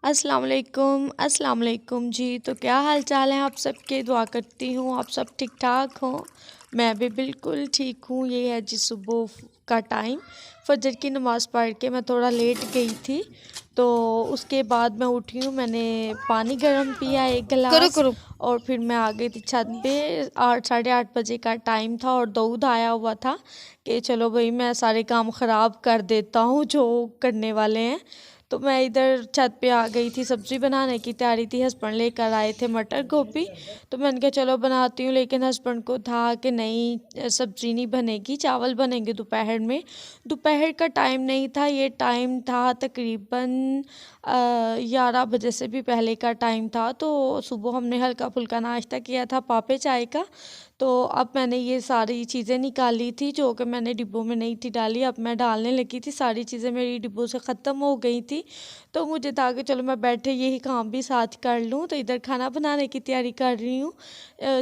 अस्सलाम वालेकुम जी। तो क्या हाल चाल है आप सबके? दुआ करती हूँ आप सब ठीक ठाक हों। मैं भी बिल्कुल ठीक हूँ। ये है जी सुबह का टाइम। फजर की नमाज़ पढ़ के मैं थोड़ा लेट गई थी, तो उसके बाद मैं उठी हूँ। मैंने पानी गर्म पिया एक करो गिलास करो। और फिर मैं आ गई थी छत पे। 8 साढ़े 8 बजे का टाइम था और दूध आया हुआ था कि चलो भाई मैं सारे काम ख़राब कर देता हूँ जो करने वाले हैं। तो मैं इधर छत पे आ गई थी, सब्ज़ी बनाने की तैयारी थी। हस्बैंड लेकर आए थे मटर गोभी, तो मैंने कहा चलो बनाती हूँ, लेकिन हस्बैंड को था कि नहीं सब्ज़ी नहीं बनेगी, चावल बनेंगे दोपहर में। दोपहर का टाइम नहीं था, ये टाइम था तकरीबन 11 बजे से भी पहले का टाइम था। तो सुबह हमने हल्का फुल्का नाश्ता किया था पापे चाय का। तो अब मैंने ये सारी चीज़ें निकाली थी जो कि मैंने डिब्बों में नहीं थी डाली, अब मैं डालने लगी थी। सारी चीज़ें मेरी डिब्बों से ख़त्म हो गई थी, तो मुझे था कि चलो मैं बैठे यही काम भी साथ कर लूँ। तो इधर खाना बनाने की तैयारी कर रही हूँ।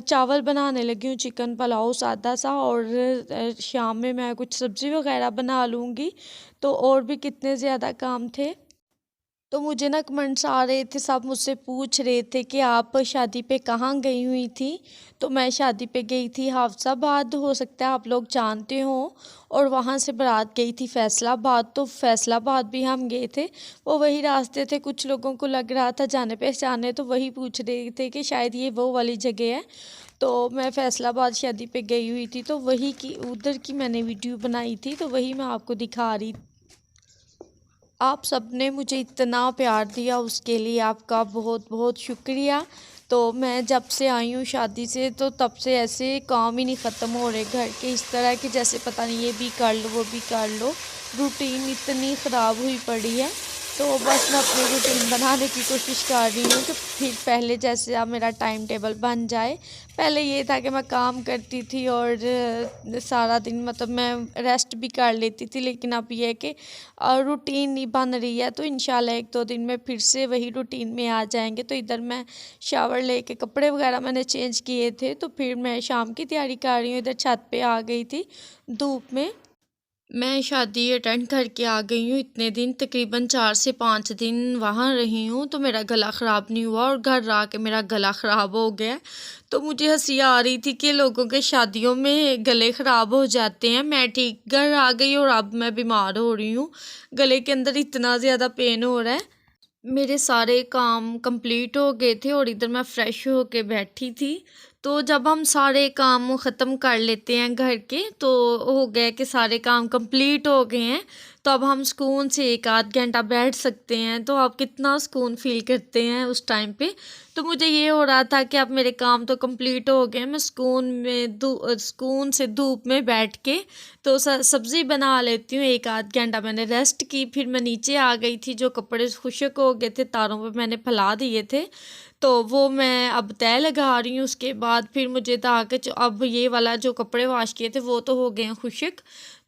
चावल बनाने लगी हूँ, चिकन पुलाव सादा सा, और शाम में मैं कुछ सब्ज़ी वगैरह बना लूँगी। तो और भी कितने ज़्यादा काम थे। तो मुझे ना कमेंट्स आ रहे थे, सब मुझसे पूछ रहे थे कि आप शादी पे कहाँ गई हुई थी। तो मैं शादी पे गई थी हाफसाबाद, हो सकता है आप लोग जानते हो। और वहाँ से बारात गई थी फैसलाबाद, तो फैसलाबाद भी हम गए थे। वो वही रास्ते थे, कुछ लोगों को लग रहा था जाने पहचाने, तो वही पूछ रहे थे कि शायद ये वो वाली जगह है। तो मैं फैसलाबाद शादी पे गई हुई थी, तो वही की उधर की मैंने वीडियो बनाई थी, तो वही मैं आपको दिखा रही। आप सबने मुझे इतना प्यार दिया, उसके लिए आपका बहुत बहुत शुक्रिया। तो मैं जब से आई हूँ शादी से, तो तब से ऐसे काम ही नहीं ख़त्म हो रहे घर के, इस तरह कि जैसे पता नहीं ये भी कर लो वो भी कर लो। रूटीन इतनी ख़राब हुई पड़ी है। तो बस मैं अपनी रूटीन बनाने की कोशिश कर रही हूँ कि फिर पहले जैसे अब मेरा टाइम टेबल बन जाए। पहले ये था कि मैं काम करती थी और सारा दिन मतलब मैं रेस्ट भी कर लेती थी, लेकिन अब ये है कि रूटीन नहीं बन रही है। तो इंशाल्लाह 1-2 दिन में फिर से वही रूटीन में आ जाएंगे। तो इधर मैं शावर लेके कपड़े वगैरह मैंने चेंज किए थे, तो फिर मैं शाम की तैयारी कर रही हूँ। इधर छत पे आ गई थी धूप में। मैं शादी अटेंड करके आ गई हूँ इतने दिन, तकरीबन 4 से 5 दिन वहाँ रही हूँ, तो मेरा गला ख़राब नहीं हुआ और घर आके मेरा गला ख़राब हो गया। तो मुझे हंसी आ रही थी कि लोगों के शादियों में गले ख़राब हो जाते हैं। मैं ठीक घर आ गई और अब मैं बीमार हो रही हूँ, गले के अंदर इतना ज़्यादा पेन हो रहा है। मेरे सारे काम कंप्लीट हो गए थे और इधर मैं फ़्रेश होके बैठी थी। तो जब हम सारे काम ख़त्म कर लेते हैं घर के, तो हो गया कि सारे काम कंप्लीट हो गए हैं, तो अब हम सुकून से 1 आध घंटा बैठ सकते हैं। तो आप कितना सुकून फ़ील करते हैं उस टाइम पे। तो मुझे ये हो रहा था कि अब मेरे काम तो कंप्लीट हो गए, मैं सुकून से धूप में बैठ के तो सब्ज़ी बना लेती हूँ। 1 आध घंटा मैंने रेस्ट की, फिर मैं नीचे आ गई थी। जो कपड़े खुश्क हो गए थे तारों पे मैंने फैला दिए थे, तो वो मैं अब तय लगा रही हूँ। उसके बाद फिर मुझे था कि अब ये वाला जो कपड़े वॉश किए थे वो तो हो गए हैं खुश्क,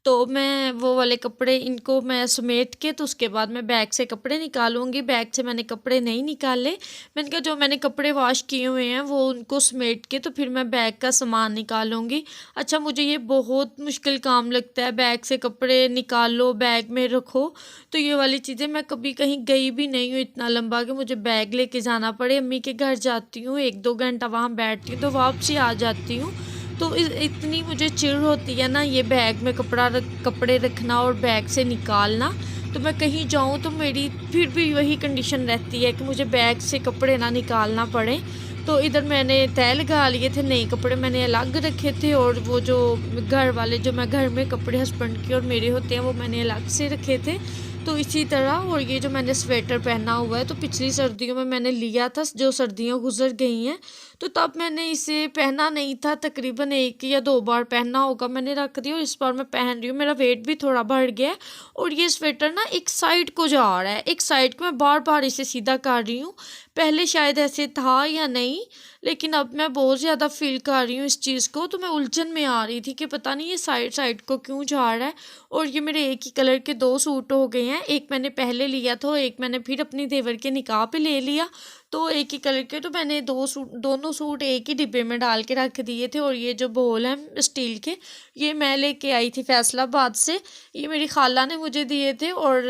तो मैं वो वाले कपड़े इनको मैं समेट के, तो उसके बाद मैं बैग से कपड़े निकालूंगी। बैग से मैंने कपड़े नहीं निकाले, मैंने कहा जो मैंने कपड़े वॉश किए हुए हैं वो उनको समेट के तो फिर मैं बैग का सामान निकालूंगी। अच्छा, मुझे ये बहुत मुश्किल काम लगता है, बैग से कपड़े निकालो बैग में रखो। तो ये वाली चीज़ें मैं कभी कहीं गई भी नहीं हूँ इतना लंबा कि मुझे बैग लेके जाना पड़े। अम्मी के घर जाती हूँ, 1-2 घंटा वहाँ बैठती हूँ, तो वापसी आ जाती हूँ। तो इतनी मुझे चिढ़ होती है ना, ये बैग में कपड़े रखना और बैग से निकालना। तो मैं कहीं जाऊँ तो मेरी फिर भी वही कंडीशन रहती है कि मुझे बैग से कपड़े ना निकालना पड़े। तो इधर मैंने तय लगा लिए थे, नए कपड़े मैंने अलग रखे थे, और वो जो घर वाले जो मैं घर में कपड़े हस्बैंड के और मेरे होते हैं वो मैंने अलग से रखे थे। तो इसी तरह, और ये जो मैंने स्वेटर पहना हुआ है तो पिछली सर्दियों में मैंने लिया था, जो सर्दियाँ गुजर गई हैं, तो तब मैंने इसे पहना नहीं था। तकरीबन 1 या 2 बार पहना होगा, मैंने रख दिया और इस बार मैं पहन रही हूँ। मेरा वेट भी थोड़ा बढ़ गया है और ये स्वेटर ना एक साइड को जा रहा है, एक साइड को मैं बार बार इसे सीधा कर रही हूँ। पहले शायद ऐसे था या नहीं, लेकिन अब मैं बहुत ज़्यादा फ़ील कर रही हूँ इस चीज़ को। तो मैं उलझन में आ रही थी कि पता नहीं ये साइड साइड को क्यों जा रहा है। और ये मेरे एक ही कलर के 2 सूट हो गए हैं, एक मैंने पहले लिया था और एक मैंने फिर अपनी देवर के निकाह पे ले लिया। तो एक ही कलर के, तो मैंने दोनों सूट एक ही डिब्बे में डाल के रख दिए थे। और ये जो बोल हैं स्टील के, ये मैं लेके आई थी फैसलाबाद से। ये मेरी खाला ने मुझे दिए थे और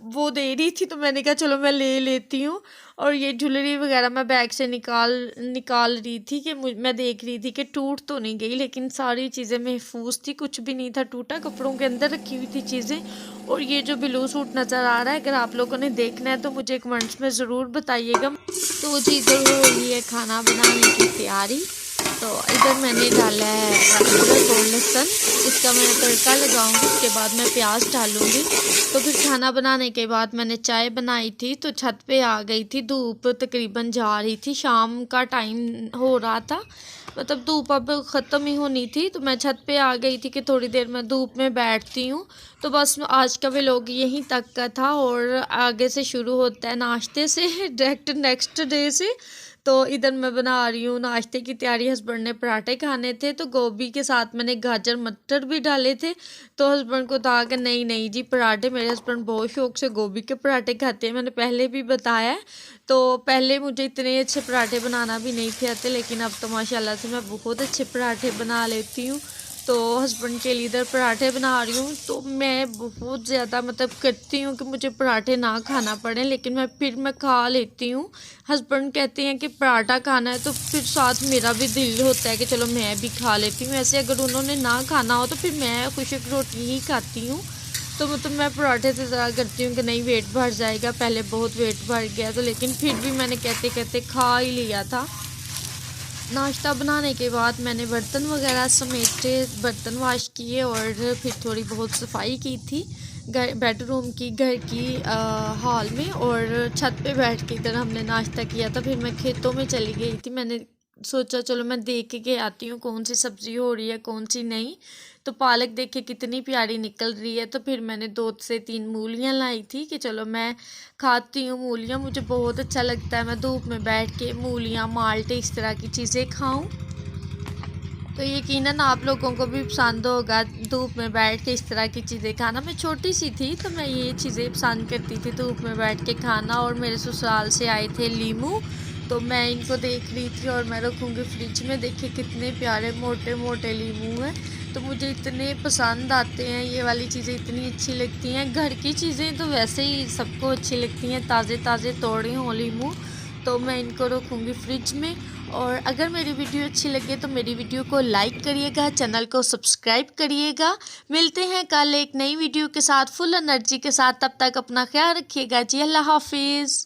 वो दे रही थी, तो मैंने कहा चलो मैं ले लेती हूँ। और ये ज्वेलरी वगैरह मैं बैग से निकाल रही थी कि मैं देख रही थी कि टूट तो नहीं गई, लेकिन सारी चीज़ें महफूज थी, कुछ भी नहीं था टूटा। कपड़ों के अंदर रखी हुई थी चीज़ें। और ये जो ब्लू सूट नज़र आ रहा है, अगर आप लोगों ने देखना है तो मुझे कमेंट्स में ज़रूर बताइएगा। तो जी इधर हो रही है खाना बनाने की तैयारी। तो इधर मैंने डाला है अदरक और लहसुन, इसका मैं तड़का लगाऊंगी, उसके बाद मैं प्याज डालूंगी। तो फिर खाना बनाने के बाद मैंने चाय बनाई थी, तो छत पे आ गई थी। धूप तकरीबन जा रही थी, शाम का टाइम हो रहा था, मतलब धूप अब ख़त्म ही होनी थी। तो मैं छत पे आ गई थी कि थोड़ी देर मैं धूप में बैठती हूँ। तो बस आज का व्लॉग यहीं तक का था, और आगे से शुरू होता है नाश्ते से डायरेक्ट नेक्स्ट डे से। तो इधर मैं बना रही हूँ नाश्ते की तैयारी। हस्बैंड ने पराठे खाने थे, तो गोभी के साथ मैंने गाजर मटर भी डाले थे। तो हस्बैंड को कहा कि नहीं नहीं जी पराठे, मेरे हस्बैंड बहुत शौक से गोभी के पराठे खाते हैं, मैंने पहले भी बताया है। तो पहले मुझे इतने अच्छे पराठे बनाना भी नहीं थे आते, लेकिन अब तो माशाल्लाह से मैं बहुत अच्छे पराठे बना लेती हूँ। तो हस्बैंड के लिए इधर पराठे बना रही हूँ। तो मैं बहुत ज़्यादा मतलब करती हूँ कि मुझे पराठे ना खाना पड़े, लेकिन मैं खा लेती हूँ। हस्बैंड कहते हैं कि पराठा खाना है, तो फिर साथ मेरा भी दिल होता है कि चलो मैं भी खा लेती हूँ। ऐसे अगर उन्होंने ना खाना हो तो फिर मैं खुशक रोटी ही खाती हूँ। तो मतलब मैं पराठे से ज़्यादा करती हूँ कि नहीं वेट बढ़ जाएगा, पहले बहुत वेट बढ़ गया, तो लेकिन फिर भी मैंने कहते कहते खा ही लिया था। नाश्ता बनाने के बाद मैंने बर्तन वगैरह समेटे, बर्तन वॉश किए, और फिर थोड़ी बहुत सफाई की थी घर बेडरूम की, घर की हॉल में। और छत पे बैठ के इधर हमने नाश्ता किया था। फिर मैं खेतों में चली गई थी, मैंने सोचा चलो मैं देख के आती हूँ कौन सी सब्ज़ी हो रही है कौन सी नहीं। तो पालक देखे कितनी प्यारी निकल रही है, तो फिर मैंने 2 से 3 मूलियाँ लाई थी कि चलो मैं खाती हूँ मूलियाँ, मुझे बहुत अच्छा लगता है मैं धूप में बैठ के मूलियाँ माल्टे इस तरह की चीज़ें खाऊं। तो यकीनन आप लोगों को भी पसंद होगा धूप में बैठ के इस तरह की चीज़ें खाना। मैं छोटी सी थी तो मैं ये चीज़ें पसंद करती थी, धूप में बैठ के खाना। और मेरे ससुराल से आए थे लीमू, तो मैं इनको देख रही थी और मैं रखूँगी फ्रिज में। देखिए कितने प्यारे मोटे मोटे लीमू हैं, तो मुझे इतने पसंद आते हैं ये वाली चीज़ें, इतनी अच्छी लगती हैं। घर की चीज़ें तो वैसे ही सबको अच्छी लगती हैं, ताज़े ताज़े तोड़े हों लीमू, तो मैं इनको रखूँगी फ्रिज में। और अगर मेरी वीडियो अच्छी लगे तो मेरी वीडियो को लाइक करिएगा, चैनल को सब्सक्राइब करिएगा। मिलते हैं कल एक नई वीडियो के साथ फुल एनर्जी के साथ, तब तक अपना ख्याल रखिएगा जी। अल्लाह हाफिज़।